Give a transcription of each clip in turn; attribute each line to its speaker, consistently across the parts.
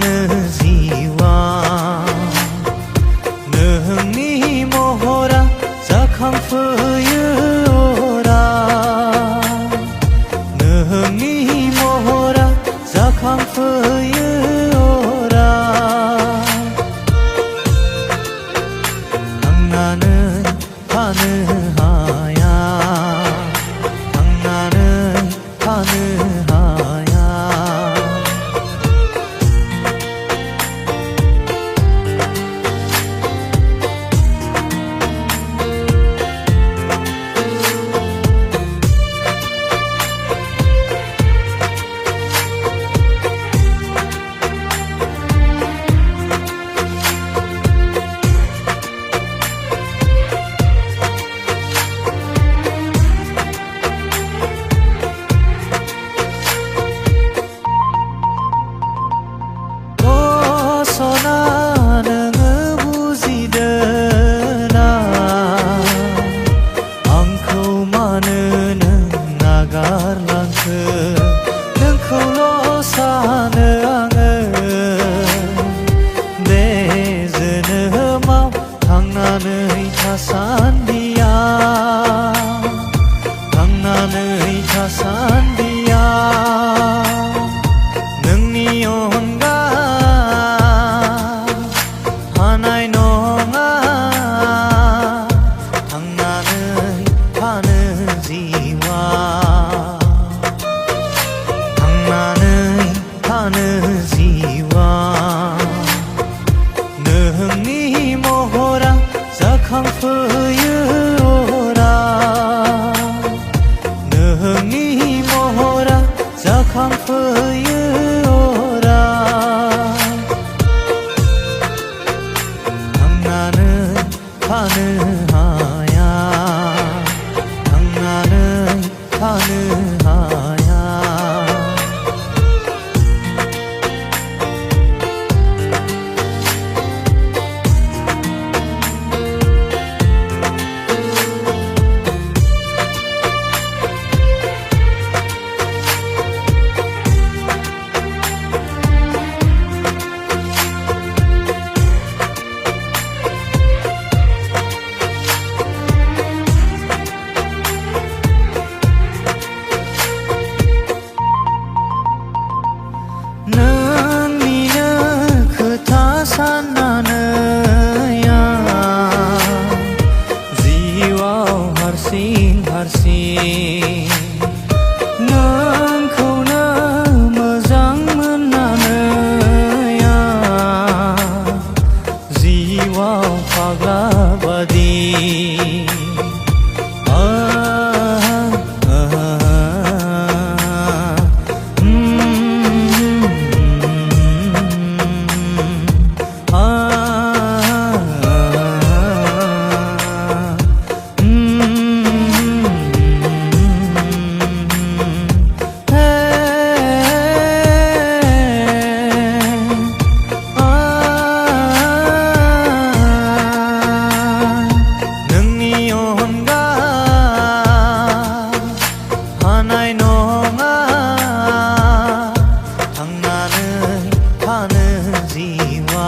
Speaker 1: थानो जिवा नोंनि महरा जाखांफैयो अरा नोंनि महरा जाखांफैयो अरा थांनानै थानो हाया थांनानै थानो हाया सना नोङो बुजिदोना आंखौ मानो नों नागारलांखो नोंखौल' सानो आङो बे जोनोमाव थांनानै थासान्दिया थांनानै थासान्दिया नोंनि अनगा हानाय नङा थांनानै थानो जिवा थांनानै थानो जिवा नोंनि महरा जाखांफैयो अरा नोंनि महरा जाखांफैयो अरा थांनानै थानो हाया थांनानै थानो हाया नोंनिनो खोथा साननानै जिउआव हारसिं हारसिं नोंखौनो मोजां मोननानै जिउआव फाग्ला बादि हानाय नङा थांनानै थानो जिवा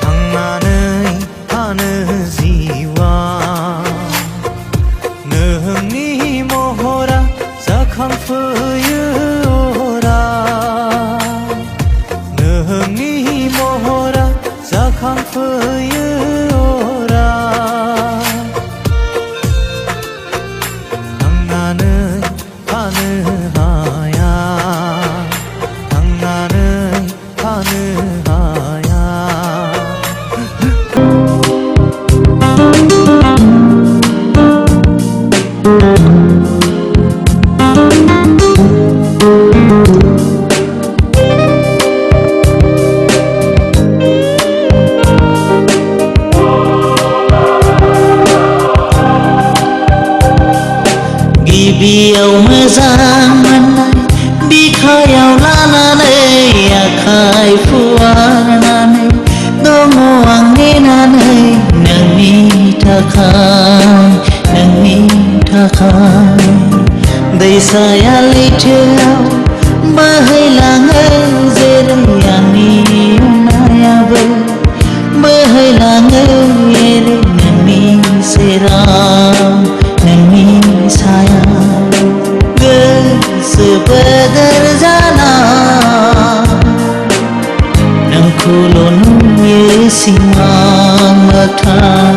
Speaker 1: थांनानै थानो जिवा नोंनि महरा जाखांफैयो अरा नोंनि महरा जाखांफैयो अरा थांनानै थानो हाया थांनानै थानो हाया गिबियाव मोजां मोननाय बिखायाव लानानै आखाइ फुवारनानै दङ आं नेनानै नोंनि थाखाय दैसाया लैथोआव बोहैलाङो नोंखौल' नुयो सिमां मोगथां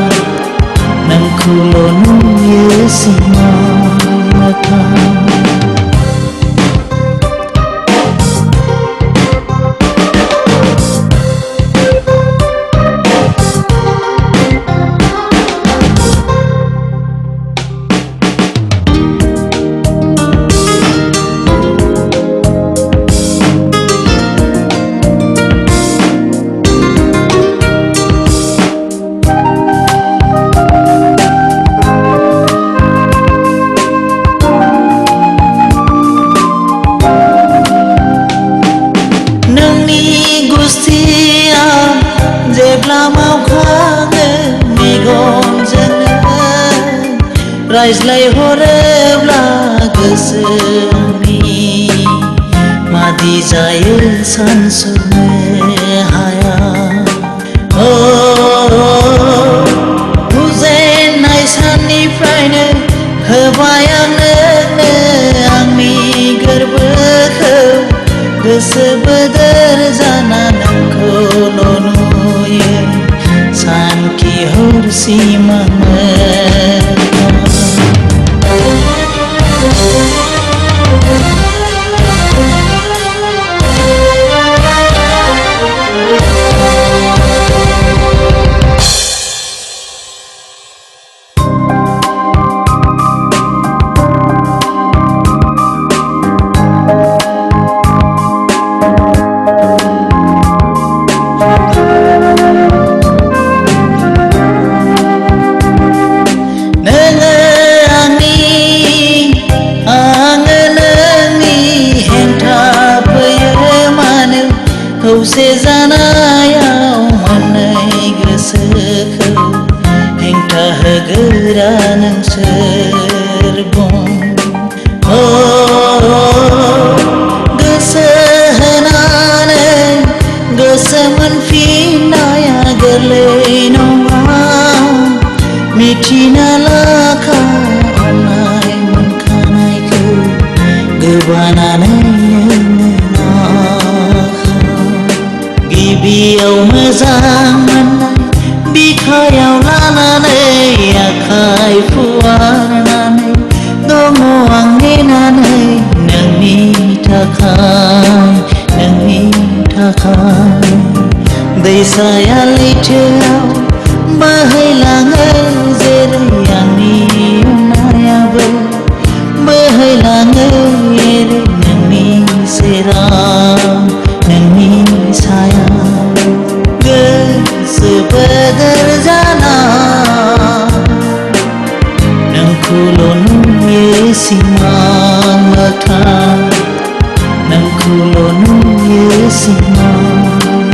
Speaker 1: नोंखौल' नुयो सिमां मोगथां जेब्ला मावखाङो मेगनजोंनो रायज्लायहरोब्ला गोसोनि मादि जायो सानस'नो हाया बुजेननाय साननिफ्रायनो होबाय आंनो आंनि गोरबोखौ गोसो बोदोर जाना नोंखौल' नुयो सानखि हर सिमां खौसे जानायाव मोननाय गोसोखौ हेंथा होग्रा नोंसोर बुं गोसो होनानै गोसो मोनफिननाया गोरलै नङा मिथिना लाखा अननाय मोनखानायखौ गोबानानै गिबियाव मोजां मोननाय बिखायाव लानानै आखाइ फुवारनानै दङ आं नेनानै नोंनि थाखाय दैसाया लैथोआव बोहैलाङो जेरै आंनि अननायाबो बोहैलाङो एरै नोंनि सेराव नोंनि साया गोसो बोदोर जाना नोंखौल' नुयो सिमां मोगथां नोंखौल' नुयो सिमां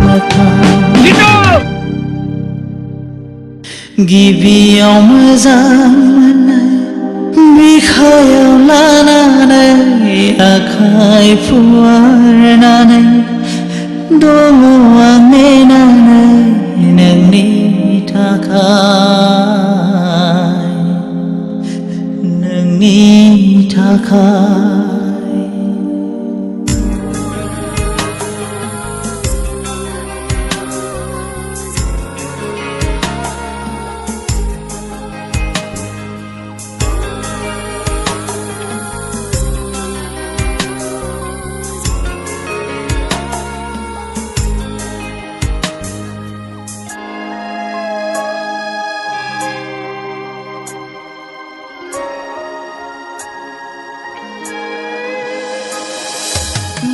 Speaker 1: मोगथां गिबियाव मोजां मोननाय बिखायाव लानानै आखाइ फुवारनानै दङ आं नेनानै नोंनि थाखाय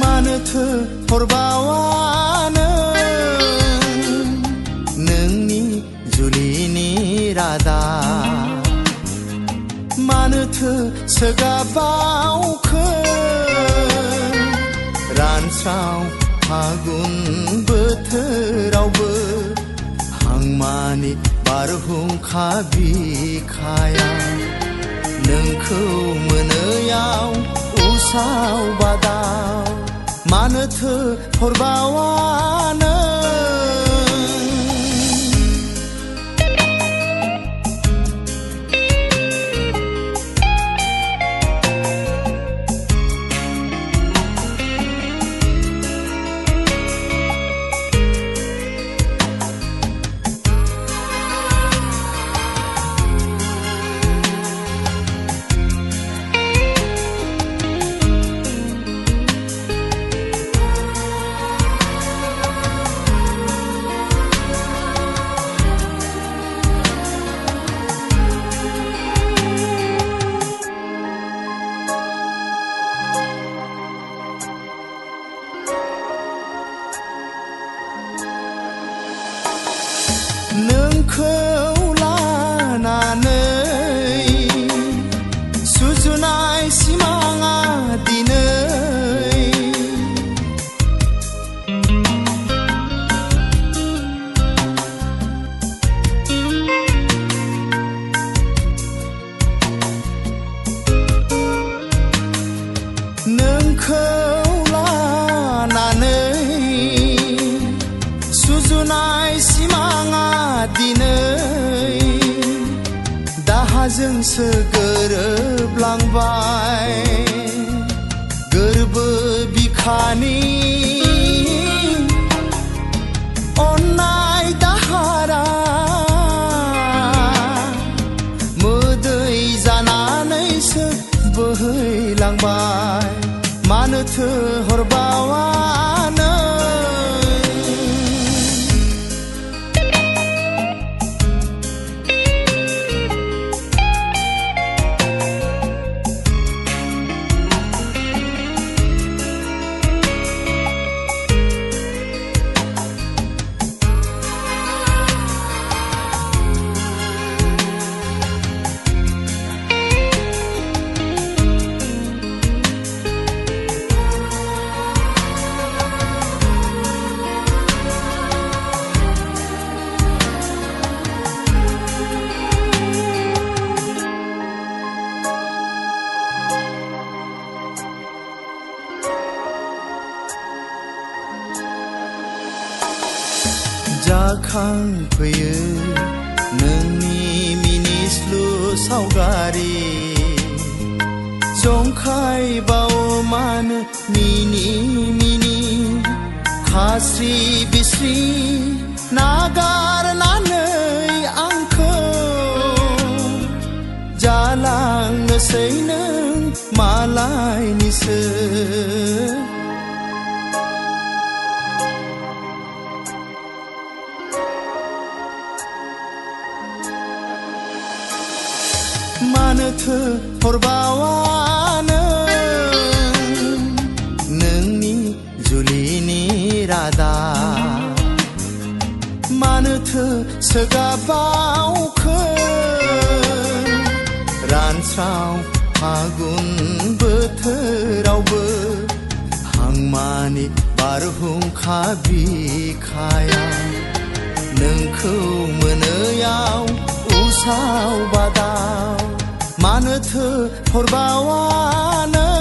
Speaker 2: मानोथो हरबावानो नोंनि जुलिनि रादा मानोथो सोगाबावखो रानस्राव फागुन बोथोरावबो हांमानि बारहुंखा बिखाया नोंखौ मोनैयाव उसाव बादाव मानोथो हरबावानो आंसो गोरोबलांबाय गोरबो बिखानि अन्नाय दाहारा मोदै जानानैसो बोहैलांबाय मानोथो हरबावा नों जाखांफैयो नोंनि मिनिस्लु सावगारि जंखायबावो मानो मिनि मिनि खास्रि बिस्रि नागारनानै आंखौ जालांनोसै नों मालायनिसो मानोथो हरबावा नों नोंनि जुलिनि रादाब मानोथो सोगाबावखो रानस्राव फागुन बोथोरावबो हांमानि बारहुंखा बिखाया नोंखौ मोनैयाव उसाव बादाव मानोथो हरबावा नों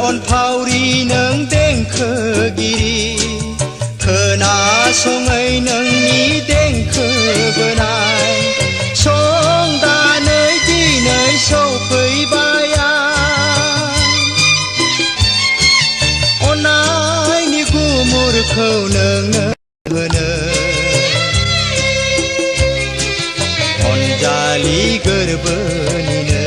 Speaker 2: अनफावरि नों देंखोगिरि खोनासङै नोंनि देंखो बोनाय संदानै दिनै सौफैबाय अननायनि गुमुरखौ नोंनो होनो अनजालि गोरबोनिनो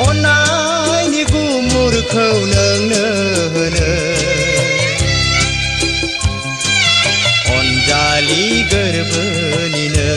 Speaker 2: अननायनि गुमुरखौ नोंनो होनो अनजालि गोरबोनिनो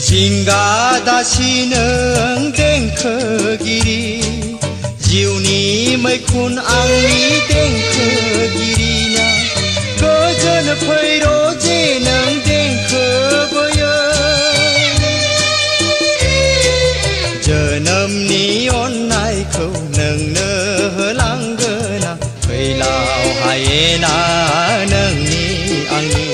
Speaker 2: जिंगा दासि नों देंखोगिरि जिउनि मैखुन आंनि देंखोगिरिना गोजोन फैर' जे नों देंखो बोयो जोनोमनि अननायखौ नोंनो होलांगोन आं फैलाव हायेना नोंनि आंनि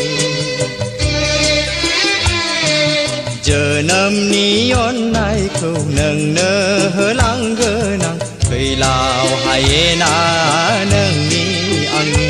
Speaker 2: जोनोमनि अननायखौ नोंनो होलांगोन आं फैलाव हायेना नोंनि आंनि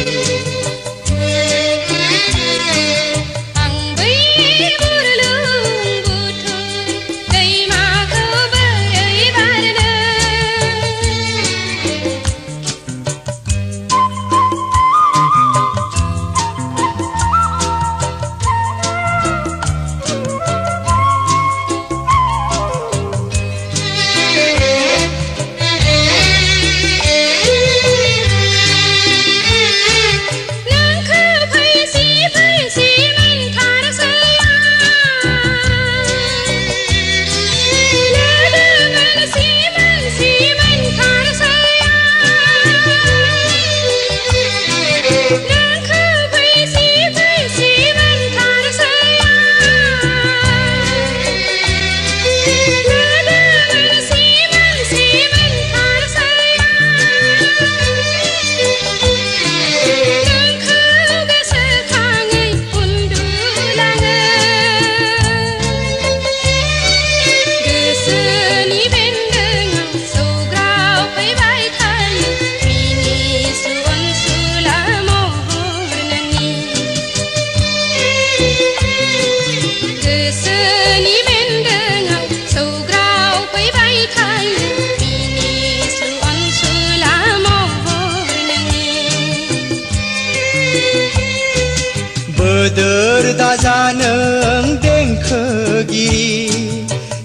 Speaker 2: बोदोर दाजा नों देंखोगिरि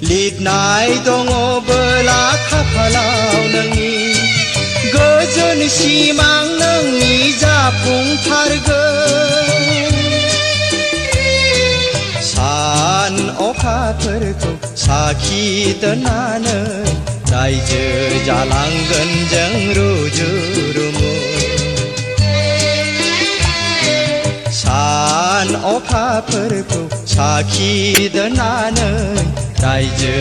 Speaker 2: लिरनाय दङ बोला खाफालाव नोंनि गोजोन सिमां नोंनि जाफुंथारगोन सान अखाफोरखौ साखि दोननानै रायजो जालांगोन जों रुजु रुमु सान अखाफोरखौ साखि दोननानै रायजो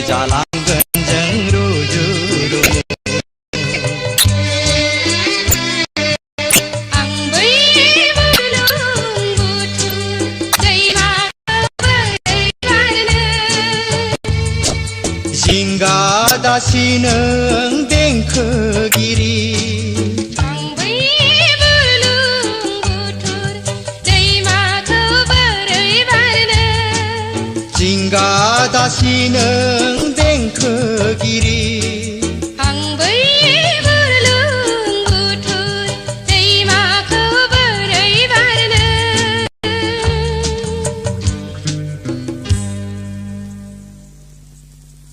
Speaker 2: जालांगोन जों रुजु रुमु
Speaker 3: आं बै बुरलुंबुथुर दै
Speaker 2: जिंगा दासि नों देंखोगिरि जिंगा दासि नों